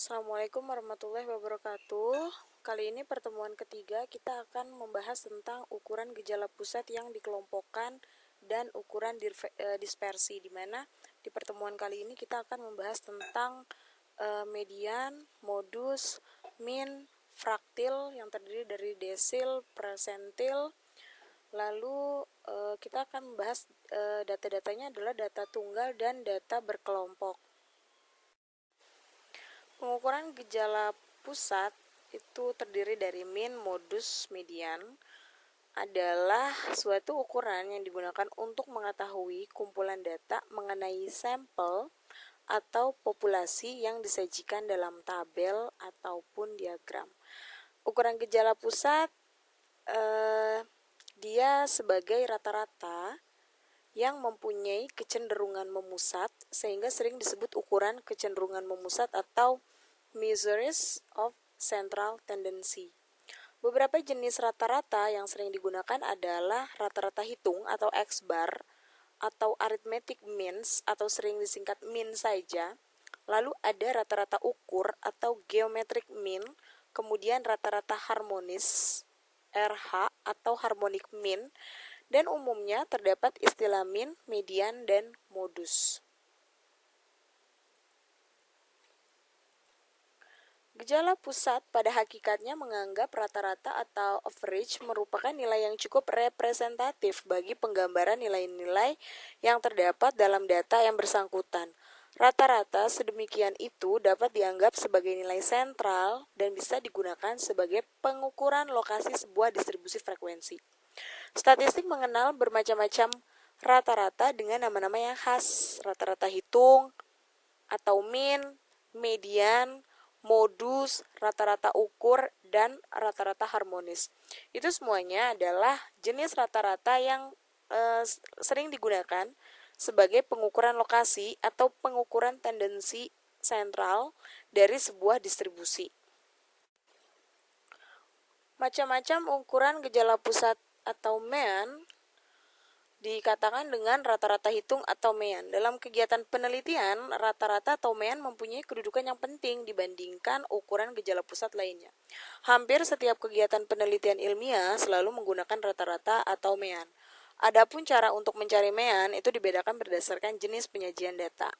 Assalamualaikum warahmatullahi wabarakatuh. Kali ini pertemuan ketiga kita akan membahas tentang ukuran gejala pusat yang dikelompokkan dan ukuran dispersi, di mana di pertemuan kali ini kita akan membahas tentang median, modus, min, fraktil yang terdiri dari desil, persentil. Lalu kita akan membahas data-datanya adalah data tunggal dan data berkelompok. Pengukuran gejala pusat itu terdiri dari min, modus, median adalah suatu ukuran yang digunakan untuk mengetahui kumpulan data mengenai sampel atau populasi yang disajikan dalam tabel ataupun diagram. Ukuran gejala pusat dia sebagai rata-rata yang mempunyai kecenderungan memusat sehingga sering disebut ukuran kecenderungan memusat atau measures of central tendency. Beberapa jenis rata-rata yang sering digunakan adalah rata-rata hitung atau X-bar atau arithmetic means atau sering disingkat min saja. Lalu ada rata-rata ukur atau geometric mean, kemudian rata-rata harmonis RH atau harmonic mean, dan umumnya terdapat istilah min, median, dan modus. Gejala pusat pada hakikatnya menganggap rata-rata atau average merupakan nilai yang cukup representatif bagi penggambaran nilai-nilai yang terdapat dalam data yang bersangkutan. Rata-rata sedemikian itu dapat dianggap sebagai nilai sentral dan bisa digunakan sebagai pengukuran lokasi sebuah distribusi frekuensi. Statistik mengenal bermacam-macam rata-rata dengan nama-nama yang khas, rata-rata hitung atau min, median, modus, rata-rata ukur, dan rata-rata harmonis. Itu semuanya adalah jenis rata-rata yang sering digunakan sebagai pengukuran lokasi atau pengukuran tendensi sentral dari sebuah distribusi. Macam-macam ukuran gejala pusat atau mean dikatakan dengan rata-rata hitung atau mean. Dalam kegiatan penelitian, rata-rata atau mean mempunyai kedudukan yang penting dibandingkan ukuran gejala pusat lainnya. Hampir setiap kegiatan penelitian ilmiah selalu menggunakan rata-rata atau mean. Adapun cara untuk mencari mean itu dibedakan berdasarkan jenis penyajian data.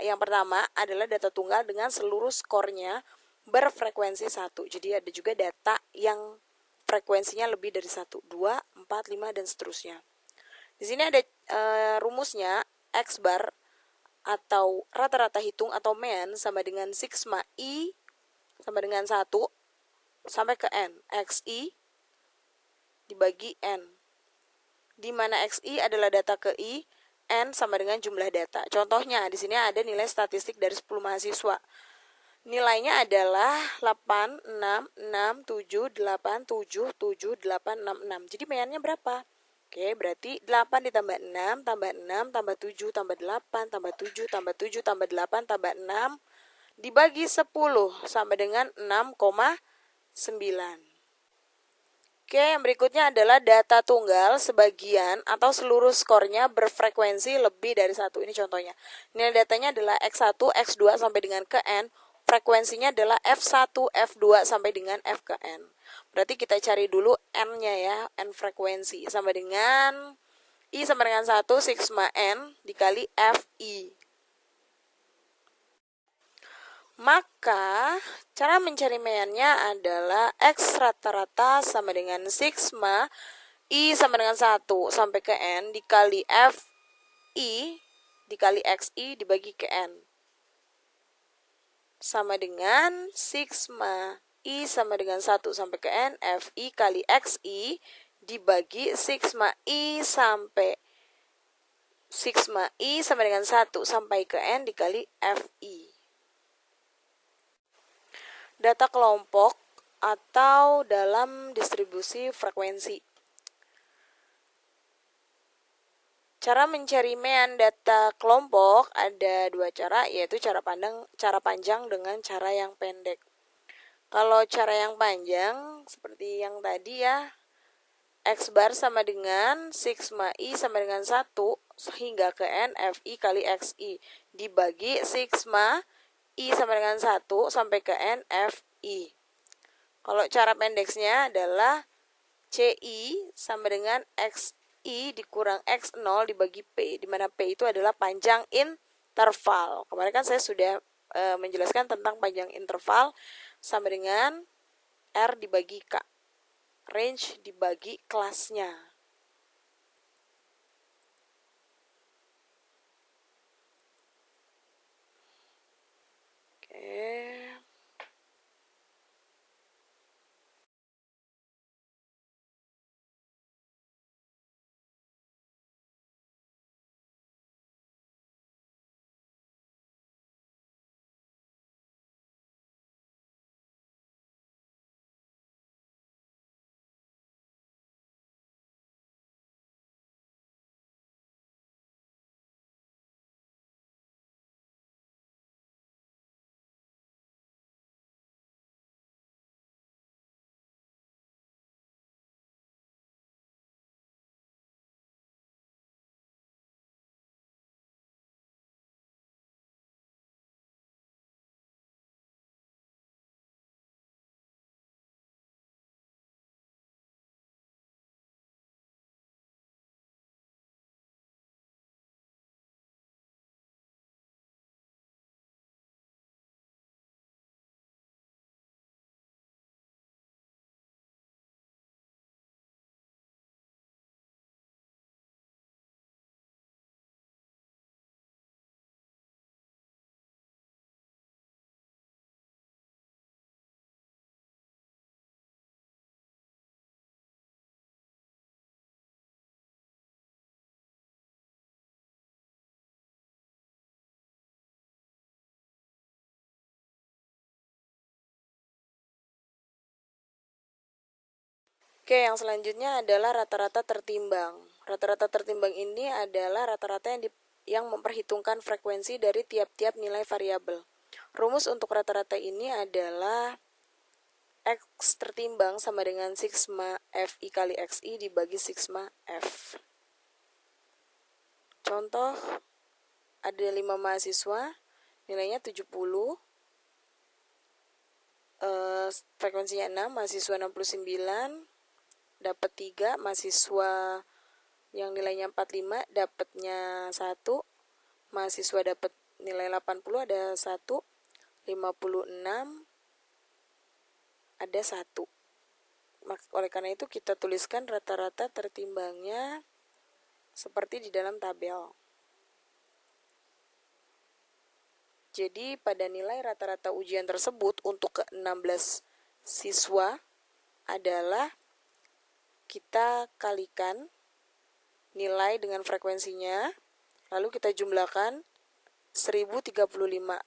Yang pertama adalah data tunggal dengan seluruh skornya berfrekuensi 1. Jadi ada juga data yang frekuensinya lebih dari 1, 2, 4, 5, dan seterusnya. Di sini ada rumusnya, X bar atau rata-rata hitung atau mean sama dengan sigma I sama dengan 1 sampai ke N. XI dibagi N. Di mana XI adalah data ke I, N sama dengan jumlah data. Contohnya, di sini ada nilai statistik dari 10 mahasiswa. Nilainya adalah 8, 6, 6, 7, 8, 7, 7, 8, 6, 6. Jadi meannya berapa? Oke, berarti 8 ditambah 6, tambah 6, tambah 7, tambah 8, tambah 7, tambah 7, tambah 8, tambah 6, dibagi 10, sama dengan 6,9. Oke, yang berikutnya adalah data tunggal sebagian atau seluruh skornya berfrekuensi lebih dari 1. Ini contohnya. Nilai datanya adalah X1, X2 sampai dengan ke N. Frekuensinya adalah F1, F2 sampai dengan F ke N. Berarti kita cari dulu N-nya ya, N frekuensi. Sama dengan I sama dengan 1 sigma N dikali Fi. Maka, cara mencari meannya adalah X rata-rata sama dengan sigma I sama dengan 1 sampai ke N dikali Fi dikali Xi dibagi ke N. Sama dengan sigma I sama dengan 1 sampai ke N Fi kali Xi dibagi sigma I sama dengan 1 sampai ke N dikali Fi. Data kelompok atau dalam distribusi frekuensi. Cara mencari mean data kelompok ada dua cara, yaitu cara panjang dengan cara yang pendek. Kalau cara yang panjang seperti yang tadi ya, X bar sama dengan sigma I sama dengan 1 hingga ke N Fi kali Xi dibagi sigma I sama dengan 1 sampai ke N, F, I. Kalau cara pendeksnya adalah CI sama dengan XI dikurang X0 dibagi P, di mana P itu adalah panjang interval. Kemarin kan saya sudah menjelaskan tentang panjang interval sama dengan R dibagi K, range dibagi kelasnya. Oke. Oke, yang selanjutnya adalah rata-rata tertimbang. Rata-rata tertimbang ini adalah rata-rata yang memperhitungkan frekuensi dari tiap-tiap nilai variabel. Rumus untuk rata-rata ini adalah X tertimbang sama dengan sigma FI kali XI dibagi sigma F. Contoh, ada 5 mahasiswa, nilainya 70, frekuensinya 6, mahasiswa 69, dapat 3, mahasiswa yang nilainya 45 dapatnya 1, mahasiswa dapat nilai 80 ada 1, 56 ada 1. Oleh karena itu kita tuliskan rata-rata tertimbangnya seperti di dalam tabel. Jadi pada nilai rata-rata ujian tersebut untuk ke-16 siswa adalah kita kalikan nilai dengan frekuensinya, lalu kita jumlahkan 1035.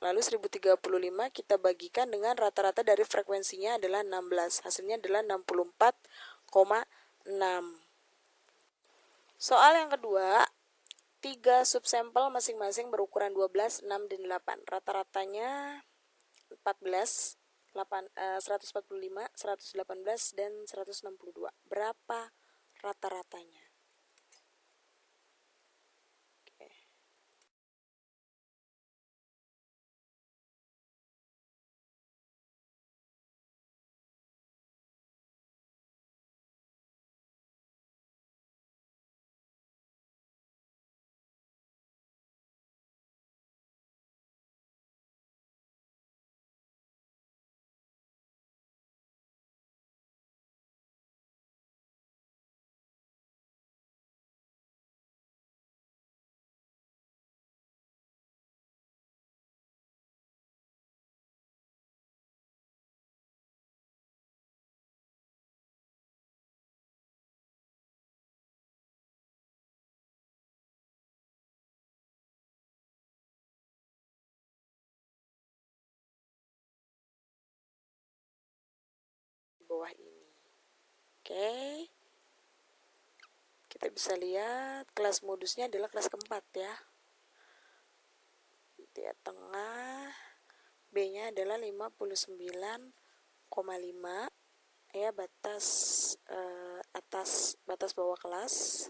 Lalu 1035 kita bagikan dengan rata-rata dari frekuensinya adalah 16. Hasilnya adalah 64,6. Soal yang kedua, 3 subsampel masing-masing berukuran 12, 6, dan 8. Rata-ratanya 14, 145, 118, dan 162. Berapa rata-ratanya? Bawah ini. Oke. Kita bisa lihat kelas modusnya adalah kelas keempat ya. Di tengah B-nya adalah 59,5 ya, batas atas batas bawah kelas.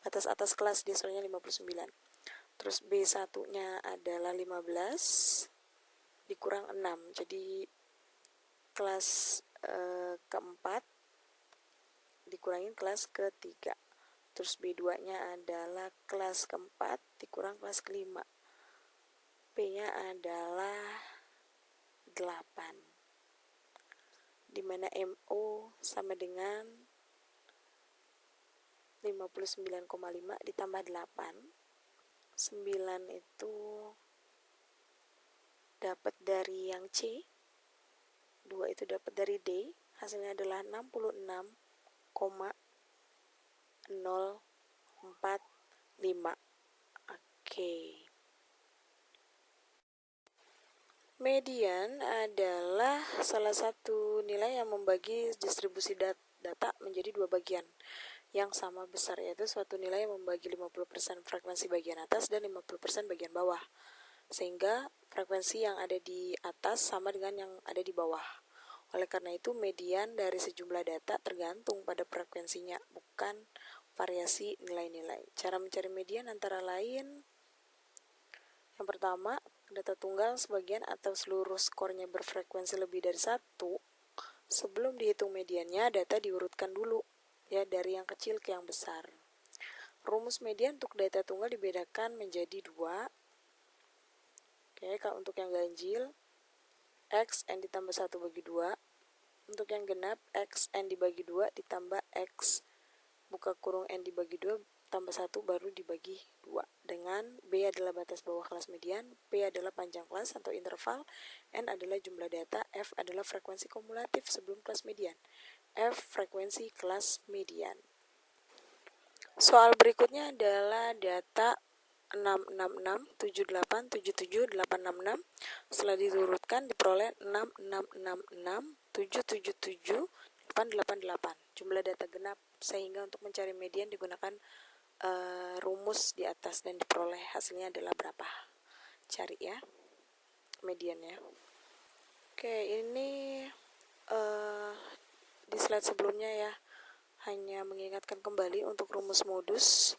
Batas atas kelas dia soalnya 59. Terus B1-nya adalah 15. dikurang 6. Jadi kelas keempat dikurangin kelas ketiga. Terus B2-nya adalah kelas keempat dikurang kelas kelima. P-nya adalah 8. Dimana MO sama dengan 59,5 ditambah 8. 9 itu dapat dari yang C, 2 itu dapat dari D, hasilnya adalah 66,045. Oke. Median adalah salah satu nilai yang membagi distribusi data menjadi dua bagian yang sama besar, yaitu suatu nilai yang membagi 50% frekuensi bagian atas dan 50% bagian bawah, sehingga frekuensi yang ada di atas sama dengan yang ada di bawah. Oleh karena itu, median dari sejumlah data tergantung pada frekuensinya, bukan variasi nilai-nilai. Cara mencari median antara lain, yang pertama, data tunggal sebagian atau seluruh skornya berfrekuensi lebih dari 1. Sebelum dihitung mediannya, data diurutkan dulu, ya, dari yang kecil ke yang besar. Rumus median untuk data tunggal dibedakan menjadi 2. Oke, kalau untuk yang ganjil, X N ditambah 1 bagi 2. Untuk yang genap, X N dibagi 2 ditambah X buka kurung N dibagi 2 tambah 1 baru dibagi 2. Dengan B adalah batas bawah kelas median, P adalah panjang kelas atau interval, N adalah jumlah data, F adalah frekuensi kumulatif sebelum kelas median. F frekuensi kelas median. Soal berikutnya adalah data 666, 78, 77, 866. Setelah diturutkan diperoleh 6666, 777, 888. Jumlah data genap, sehingga untuk mencari median digunakan rumus di atas dan diperoleh hasilnya adalah berapa. Cari ya mediannya. Oke, ini di slide sebelumnya ya, hanya mengingatkan kembali untuk rumus modus.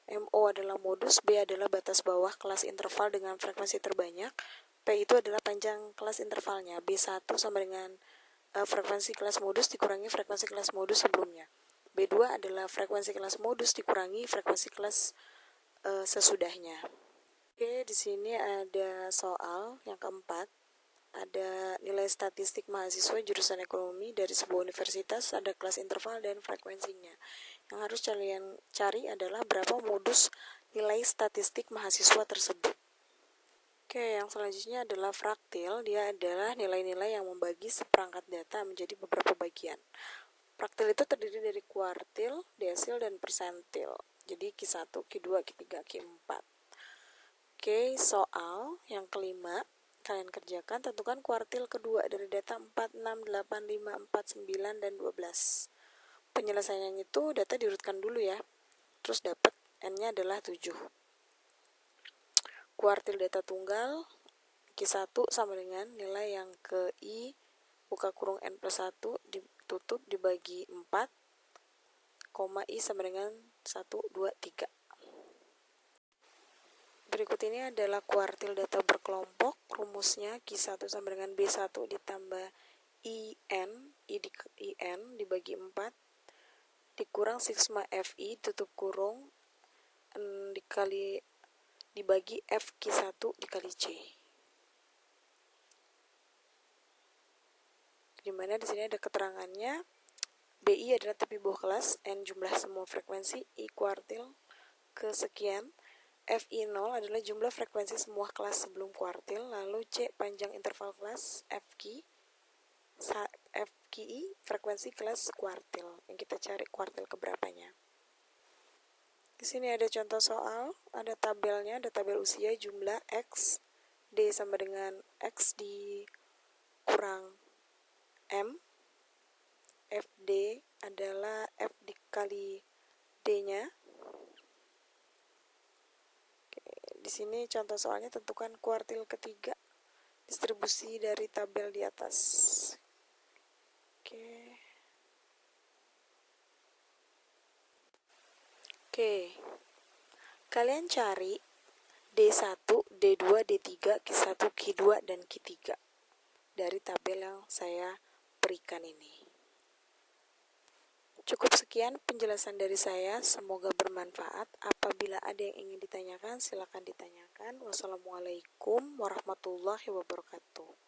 MO adalah modus, B adalah batas bawah kelas interval dengan frekuensi terbanyak, P itu adalah panjang kelas intervalnya, B1 sama dengan frekuensi kelas modus dikurangi frekuensi kelas modus sebelumnya. B2 adalah frekuensi kelas modus dikurangi frekuensi kelas sesudahnya. Oke, di sini ada soal yang keempat. Ada nilai statistik mahasiswa jurusan ekonomi dari sebuah universitas, ada kelas interval dan frekuensinya. Yang harus kalian cari adalah berapa modus nilai statistik mahasiswa tersebut. Oke, yang selanjutnya adalah fraktil. Dia adalah nilai-nilai yang membagi seperangkat data menjadi beberapa bagian. Fraktil itu terdiri dari kuartil, desil, dan persentil. Jadi Q1, Q2, Q3, Q4. Oke, soal yang kelima. Kalian kerjakan, tentukan kuartil kedua dari data 4, 6, 8, 5, 4, 9, dan 12. Penyelesaiannya itu data diurutkan dulu ya. Terus dapat N-nya adalah 7. Kuartil data tunggal Q1 sama dengan nilai yang ke I buka kurung N plus 1 ditutup dibagi 4, I sama dengan 1, 2, 3. Berikut ini adalah kuartil data berkelompok. Rumusnya Q1 sama dengan B1 ditambah IN dibagi 4 dikurang sigma FI tutup kurung dibagi F Q1 dikali C. Dimana di sini ada keterangannya. BI adalah tepi bawah kelas, N jumlah semua frekuensi, I kuartil kesekian, FI 0 adalah jumlah frekuensi semua kelas sebelum kuartil, lalu C panjang interval kelas, FQI frekuensi kelas kuartil. Yang kita cari kuartil keberapanya. Di sini ada contoh soal, ada tabelnya, ada tabel usia, jumlah X, D sama dengan X dikurang M, FD adalah F dikali D-nya. Oke, di sini contoh soalnya tentukan kuartil ketiga, distribusi dari tabel di atas. Oke. Kalian cari D1, D2, D3, Q1, Q2, dan Q3 dari tabel yang saya berikan ini. Cukup sekian penjelasan dari saya, semoga bermanfaat. Apabila ada yang ingin ditanyakan, silakan ditanyakan. Wassalamualaikum warahmatullahi wabarakatuh.